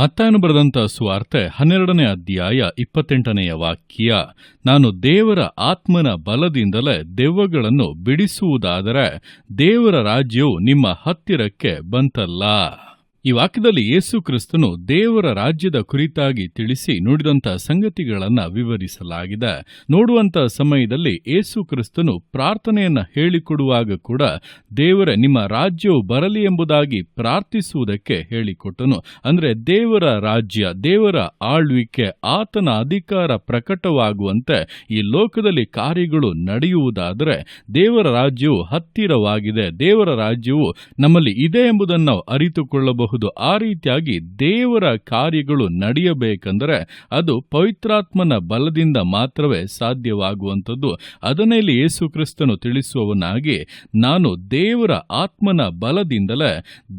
ಮತ್ತಾಯನು ಬರೆದಂಥ ಸುವಾರ್ತೆ 12ನೇ ಅಧ್ಯಾಯ 28ನೆಯ ವಾಕ್ಯ. ನಾನು ದೇವರ ಆತ್ಮನ ಬಲದಿಂದಲೇ ದೆವ್ವಗಳನ್ನು ಬಿಡಿಸುವುದಾದರೆ ದೇವರ ರಾಜ್ಯವು ನಿಮ್ಮ ಹತ್ತಿರಕ್ಕೆ ಬಂತಲ್ಲ. ಈ ವಾಕ್ಯದಲ್ಲಿ ಯೇಸು ಕ್ರಿಸ್ತನು ದೇವರ ರಾಜ್ಯದ ಕುರಿತಾಗಿ ತಿಳಿಸಿ ನುಡಿದಂಥ ಸಂಗತಿಗಳನ್ನು ವಿವರಿಸಲಾಗಿದೆ. ನೋಡುವಂಥ ಸಮಯದಲ್ಲಿ ಯೇಸು ಕ್ರಿಸ್ತನು ಪ್ರಾರ್ಥನೆಯನ್ನು ಹೇಳಿಕೊಡುವಾಗ ಕೂಡ ದೇವರ ನಿಮ್ಮ ರಾಜ್ಯವು ಬರಲಿ ಎಂಬುದಾಗಿ ಪ್ರಾರ್ಥಿಸುವುದಕ್ಕೆ ಹೇಳಿಕೊಟ್ಟನು. ಅಂದರೆ ದೇವರ ರಾಜ್ಯ, ದೇವರ ಆಳ್ವಿಕೆ, ಆತನ ಅಧಿಕಾರ ಪ್ರಕಟವಾಗುವಂತೆ ಈ ಲೋಕದಲ್ಲಿ ಕಾರ್ಯಗಳು ನಡೆಯುವುದಾದರೆ ದೇವರ ರಾಜ್ಯವು ಹತ್ತಿರವಾಗಿದೆ, ದೇವರ ರಾಜ್ಯವು ನಮ್ಮಲ್ಲಿ ಇದೆ ಎಂಬುದನ್ನು ನಾವು ಅರಿತುಕೊಳ್ಳಬಹುದು. ಆ ರೀತಿಯಾಗಿ ದೇವರ ಕಾರ್ಯಗಳು ನಡೆಯಬೇಕೆಂದರೆ ಅದು ಪವಿತ್ರಾತ್ಮನ ಬಲದಿಂದ ಮಾತ್ರವೇ ಸಾಧ್ಯವಾಗುವಂಥದ್ದು. ಅದನ್ನೇ ಇಲ್ಲಿ ಯೇಸು ಕ್ರಿಸ್ತನು ತಿಳಿಸುವವನಾಗಿ, ನಾನು ದೇವರ ಆತ್ಮನ ಬಲದಿಂದಲೇ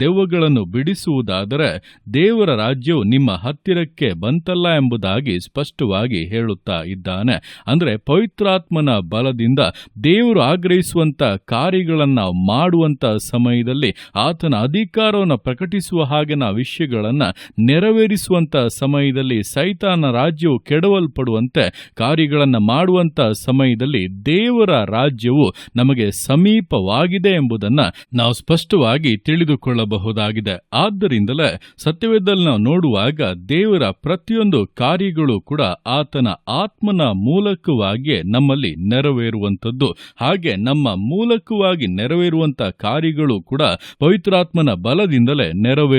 ದೆವ್ವಗಳನ್ನು ಬಿಡಿಸುವುದಾದರೆ ದೇವರ ರಾಜ್ಯವು ನಿಮ್ಮ ಹತ್ತಿರಕ್ಕೆ ಬಂತಲ್ಲ ಎಂಬುದಾಗಿ ಸ್ಪಷ್ಟವಾಗಿ ಹೇಳುತ್ತಾ ಇದ್ದಾನೆ. ಅಂದರೆ ಪವಿತ್ರಾತ್ಮನ ಬಲದಿಂದ ದೇವರು ಆಗ್ರಹಿಸುವಂತ ಕಾರ್ಯಗಳನ್ನು ಮಾಡುವಂತ ಸಮಯದಲ್ಲಿ ಆತನ ಅಧಿಕಾರವನ್ನು ಪ್ರಕಟಿಸುವ ಹಾಗೆ ನಾವು ವಿಷಯಗಳನ್ನು ನೆರವೇರಿಸುವಂತ ಸಮಯದಲ್ಲಿ ಸೈತಾನ ರಾಜ್ಯವು ಕೆಡವಲ್ಪಡುವಂತೆ ಕಾರ್ಯಗಳನ್ನು ಮಾಡುವಂತ ಸಮಯದಲ್ಲಿ ದೇವರ ರಾಜ್ಯವು ನಮಗೆ ಸಮೀಪವಾಗಿದೆ ಎಂಬುದನ್ನು ನಾವು ಸ್ಪಷ್ಟವಾಗಿ ತಿಳಿದುಕೊಳ್ಳಬಹುದಾಗಿದೆ. ಆದ್ದರಿಂದಲೇ ಸತ್ಯವೇದದಲ್ಲಿ ನಾವು ನೋಡುವಾಗ ದೇವರ ಪ್ರತಿಯೊಂದು ಕಾರ್ಯಗಳು ಕೂಡ ಆತನ ಆತ್ಮನ ಮೂಲಕವಾಗಿಯೇ ನಮ್ಮಲ್ಲಿ ನೆರವೇರುವಂಥದ್ದು. ಹಾಗೆ ನಮ್ಮ ಮೂಲಕವಾಗಿ ನೆರವೇರುವಂತ ಕಾರ್ಯಗಳು ಕೂಡ ಪವಿತ್ರಾತ್ಮನ ಬಲದಿಂದಲೇ ನೆರವೇರುವಂಥದ್ದು.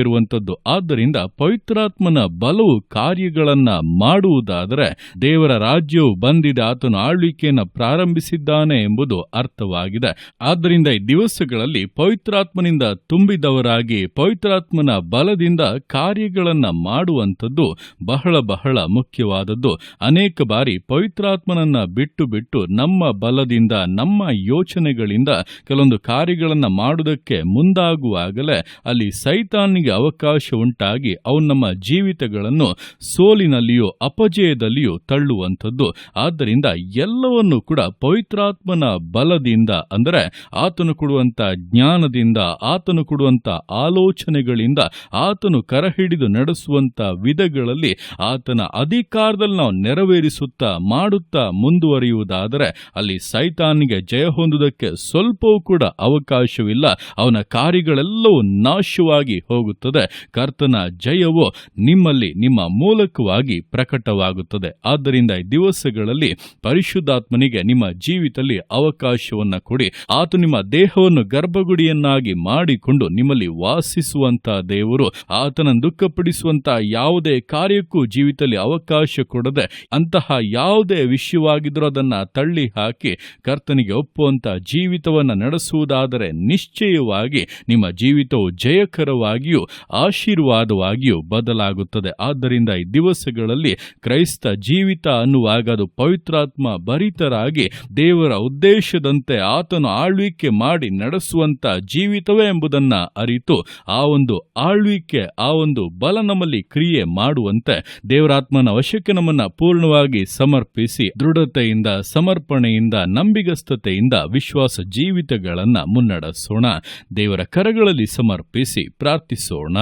ಆದ್ದರಿಂದ ಪವಿತ್ರಾತ್ಮನ ಬಲವು ಕಾರ್ಯಗಳನ್ನ ಮಾಡುವುದಾದರೆ ದೇವರ ರಾಜ್ಯವು ಬಂದಿದೆ, ಆತನು ಆಳ್ವಿಕೆಯನ್ನು ಪ್ರಾರಂಭಿಸಿದ್ದಾನೆ ಎಂಬುದು ಅರ್ಥವಾಗಿದೆ. ಆದ್ದರಿಂದ ಈ ದಿವಸಗಳಲ್ಲಿ ಪವಿತ್ರಾತ್ಮನಿಂದ ತುಂಬಿದವರಾಗಿ ಪವಿತ್ರಾತ್ಮನ ಬಲದಿಂದ ಕಾರ್ಯಗಳನ್ನ ಮಾಡುವಂಥದ್ದು ಬಹಳ ಬಹಳ ಮುಖ್ಯವಾದದ್ದು. ಅನೇಕ ಬಾರಿ ಪವಿತ್ರಾತ್ಮನನ್ನ ಬಿಟ್ಟು ಬಿಟ್ಟು ನಮ್ಮ ಬಲದಿಂದ, ನಮ್ಮ ಯೋಚನೆಗಳಿಂದ ಕೆಲವೊಂದು ಕಾರ್ಯಗಳನ್ನು ಮಾಡುವುದಕ್ಕೆ ಮುಂದಾಗುವಾಗಲೇ ಅಲ್ಲಿ ಸೈತಾನಿಗೆ ಅವಕಾಶ ಉಂಟಾಗಿ ಅವನು ನಮ್ಮ ಜೀವಿತಗಳನ್ನು ಸೋಲಿನಲ್ಲಿಯೂ ಅಪಜಯದಲ್ಲಿಯೂ ತಳ್ಳುವಂಥದ್ದು. ಆದ್ದರಿಂದ ಎಲ್ಲವನ್ನೂ ಕೂಡ ಪವಿತ್ರಾತ್ಮನ ಬಲದಿಂದ, ಅಂದರೆ ಆತನು ಕೊಡುವಂತ ಜ್ಞಾನದಿಂದ, ಆತನು ಕೊಡುವಂತ ಆಲೋಚನೆಗಳಿಂದ, ಆತನು ಕರಹಿಡಿದು ನಡೆಸುವಂತ ವಿಧಗಳಲ್ಲಿ ಆತನ ಅಧಿಕಾರದಲ್ಲಿ ನಾವು ನೆರವೇರಿಸುತ್ತಾ ಮಾಡುತ್ತಾ ಮುಂದುವರಿಯುವುದಾದರೆ ಅಲ್ಲಿ ಸೈತಾನಿಗೆ ಜಯ ಹೊಂದುವುದಕ್ಕೆ ಸ್ವಲ್ಪವೂ ಕೂಡ ಅವಕಾಶವಿಲ್ಲ. ಅವನ ಕಾರ್ಯಗಳೆಲ್ಲವೂ ನಾಶವಾಗಿ ಹೋಗುತ್ತದೆ. ಕರ್ತನ ಜಯವು ನಿಮ್ಮಲ್ಲಿ, ನಿಮ್ಮ ಮೂಲಕವಾಗಿ ಪ್ರಕಟವಾಗುತ್ತದೆ. ಆದ್ದರಿಂದ ಈ ದಿವಸಗಳಲ್ಲಿ ಪರಿಶುದ್ಧಾತ್ಮನಿಗೆ ನಿಮ್ಮ ಜೀವಿತದಲ್ಲಿ ಅವಕಾಶವನ್ನು ಕೊಡಿ. ಆತ ನಿಮ್ಮ ದೇಹವನ್ನು ಗರ್ಭಗುಡಿಯನ್ನಾಗಿ ಮಾಡಿಕೊಂಡು ನಿಮ್ಮಲ್ಲಿ ವಾಸಿಸುವಂತಹ ದೇವರು. ಆತನನ್ನು ದುಃಖಪಡಿಸುವಂತ ಯಾವುದೇ ಕಾರ್ಯಕ್ಕೂ ಜೀವಿತದಲ್ಲಿ ಅವಕಾಶ ಕೊಡದೆ ಅಂತಹ ಯಾವುದೇ ವಿಷಯವಾಗಿದ್ರೂ ಅದನ್ನ ತಳ್ಳಿ ಹಾಕಿ ಕರ್ತನಿಗೆ ಒಪ್ಪುವಂತ ಜೀವಿತವನ್ನು ನಡೆಸುವುದಾದರೆ ನಿಶ್ಚಯವಾಗಿ ನಿಮ್ಮ ಜೀವಿತವು ಜಯಕರವಾಗಿಯೂ ಆಶೀರ್ವಾದವಾಗಿಯೂ ಬದಲಾಗುತ್ತದೆ. ಆದ್ದರಿಂದ ಈ ದಿವಸಗಳಲ್ಲಿ ಕ್ರೈಸ್ತ ಜೀವಿತ ಅನ್ನುವಾಗ ಅದು ಪವಿತ್ರಾತ್ಮ ಭರಿತರಾಗಿ ದೇವರ ಉದ್ದೇಶದಂತೆ ಆತನು ಆಳ್ವಿಕೆ ಮಾಡಿ ನಡೆಸುವಂತ ಜೀವಿತವೇ ಎಂಬುದನ್ನ ಅರಿತು ಆ ಒಂದು ಆಳ್ವಿಕೆ, ಆ ಒಂದು ಬಲ ನಮ್ಮಲ್ಲಿ ಕ್ರಿಯೆ ಮಾಡುವಂತೆ ದೇವರಾತ್ಮನ ವಶಕ್ಕೆ ನಮ್ಮನ್ನ ಪೂರ್ಣವಾಗಿ ಸಮರ್ಪಿಸಿ ದೃಢತೆಯಿಂದ, ಸಮರ್ಪಣೆಯಿಂದ, ನಂಬಿಗಸ್ತತೆಯಿಂದ ವಿಶ್ವಾಸ ಜೀವಿತಗಳನ್ನ ಮುನ್ನಡೆಸೋಣ. ದೇವರ ಕರಗಳಲ್ಲಿ ಸಮರ್ಪಿಸಿ ಪ್ರಾರ್ಥಿಸೋಣ.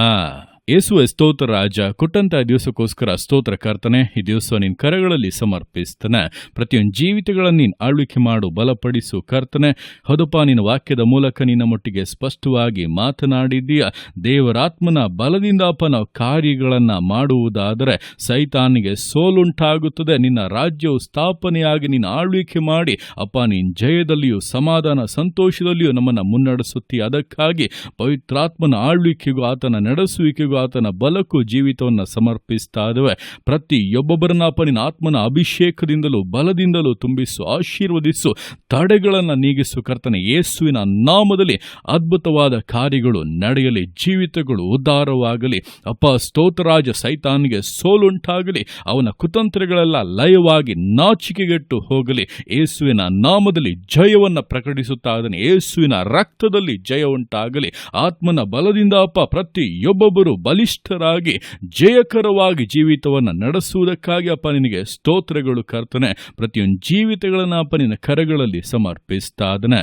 ಯೇಸುವೆ ಸ್ತೋತ್ರ ರಾಜ, ಕೊಟ್ಟಂತ ದಿವಸಕ್ಕೋಸ್ಕರ ಸ್ತೋತ್ರ ಕರ್ತನೆ. ಈ ದಿವಸ ನಿನ್ನ ಕರಗಳಲ್ಲಿ ಸಮರ್ಪಿಸ್ತಾನೆ. ಪ್ರತಿಯೊಂದು ಜೀವಿತಗಳನ್ನು ನೀನು ಆಳ್ವಿಕೆ ಮಾಡು, ಬಲಪಡಿಸು ಕರ್ತನೆ. ಹೌದಪ್ಪ, ನಿನ್ನ ವಾಕ್ಯದ ಮೂಲಕ ನಿನ್ನ ಮಟ್ಟಿಗೆ ಸ್ಪಷ್ಟವಾಗಿ ಮಾತನಾಡಿದ್ದೀಯ. ದೇವರಾತ್ಮನ ಬಲದಿಂದ ಅಪ್ಪ ನಾವು ಕಾರ್ಯಗಳನ್ನು ಮಾಡುವುದಾದರೆ ಸೈತಾನಿಗೆ ಸೋಲುಂಟಾಗುತ್ತದೆ. ನಿನ್ನ ರಾಜ್ಯವು ಸ್ಥಾಪನೆಯಾಗಿ ನೀನು ಆಳ್ವಿಕೆ ಮಾಡಿ ಅಪ್ಪ ನೀನು ಜಯದಲ್ಲಿಯೂ ಸಮಾಧಾನ ಸಂತೋಷದಲ್ಲಿಯೂ ನಮ್ಮನ್ನು ಮುನ್ನಡೆಸುತ್ತೀಯ. ಅದಕ್ಕಾಗಿ ಪವಿತ್ರಾತ್ಮನ ಆಳ್ವಿಕೆಗೂ ಆತನ ನಡೆಸುವಿಕೆಗೂ ಆತನ ಬಲಕ್ಕೂ ಜೀವಿತವನ್ನು ಸಮರ್ಪಿಸ್ತಾ ಇದ್ದೇವೆ. ಪ್ರತಿಯೊಬ್ಬೊಬ್ಬರನ್ನ ನಿನ್ನ ಆತ್ಮನ ಅಭಿಷೇಕದಿಂದಲೂ ಬಲದಿಂದಲೂ ತುಂಬಿಸು, ಆಶೀರ್ವದಿಸು, ತಡೆಗಳನ್ನು ನೀಗಿಸು ಕರ್ತನೆ. ಯೇಸುವಿನ ನಾಮದಲ್ಲಿ ಅದ್ಭುತವಾದ ಕಾರ್ಯಗಳು ನಡೆಯಲಿ, ಜೀವಿತಗಳು ಉದ್ಧಾರವಾಗಲಿ. ಅಪ್ಪ ಸ್ತೋತ್ರರಾಜ, ಸೈತಾನಿಗೆ ಸೋಲುಂಟಾಗಲಿ, ಅವನ ಕುತಂತ್ರಗಳೆಲ್ಲ ಲಯವಾಗಿ ನಾಚಿಕೆಗೆಟ್ಟು ಹೋಗಲಿ. ಯೇಸುವಿನ ನಾಮದಲ್ಲಿ ಜಯವನ್ನು ಪ್ರಕಟಿಸುತ್ತಾ ಇದ್ದಾನೆ. ಯೇಸುವಿನ ರಕ್ತದಲ್ಲಿ ಜಯ ಉಂಟಾಗಲಿ. ಆತ್ಮನ ಬಲದಿಂದ ಅಪ್ಪ ಪ್ರತಿಯೊಬ್ಬೊಬ್ಬರು ಬಲಿಷ್ಠರಾಗಿ ಜಯಕರವಾಗಿ ಜೀವಿತವನ್ನು ನಡೆಸುವುದಕ್ಕಾಗಿ ಅಪ್ಪ ನಿನಗೆ ಸ್ತೋತ್ರಗಳು ಕರ್ತನೆ. ಪ್ರತಿಯೊಂದು ಜೀವಿತಗಳನ್ನು ಅಪ್ಪ ನಿನ್ನ ಕರಗಳಲ್ಲಿ ಸಮರ್ಪಿಸ್ತಾ ಅದನ್ನ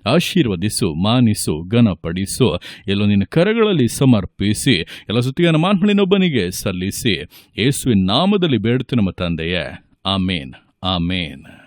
ಆಶೀರ್ವದಿಸು, ಮಾನಿಸು, ಘನಪಡಿಸು. ಎಲ್ಲೋ ನಿನ್ನ ಕರಗಳಲ್ಲಿ ಸಮರ್ಪಿಸಿ ಎಲ್ಲ ಸುತ್ತಿಗೆ ಮಾನ್ಮಳಿನೊಬ್ಬನಿಗೆ ಸಲ್ಲಿಸಿ ಯೇಸುವಿನ ನಾಮದಲ್ಲಿ ಬೇಡುತ್ತೆ ನಮ್ಮ ತಂದೆಯೇ. ಆಮೇನ್, ಆಮೇನ್.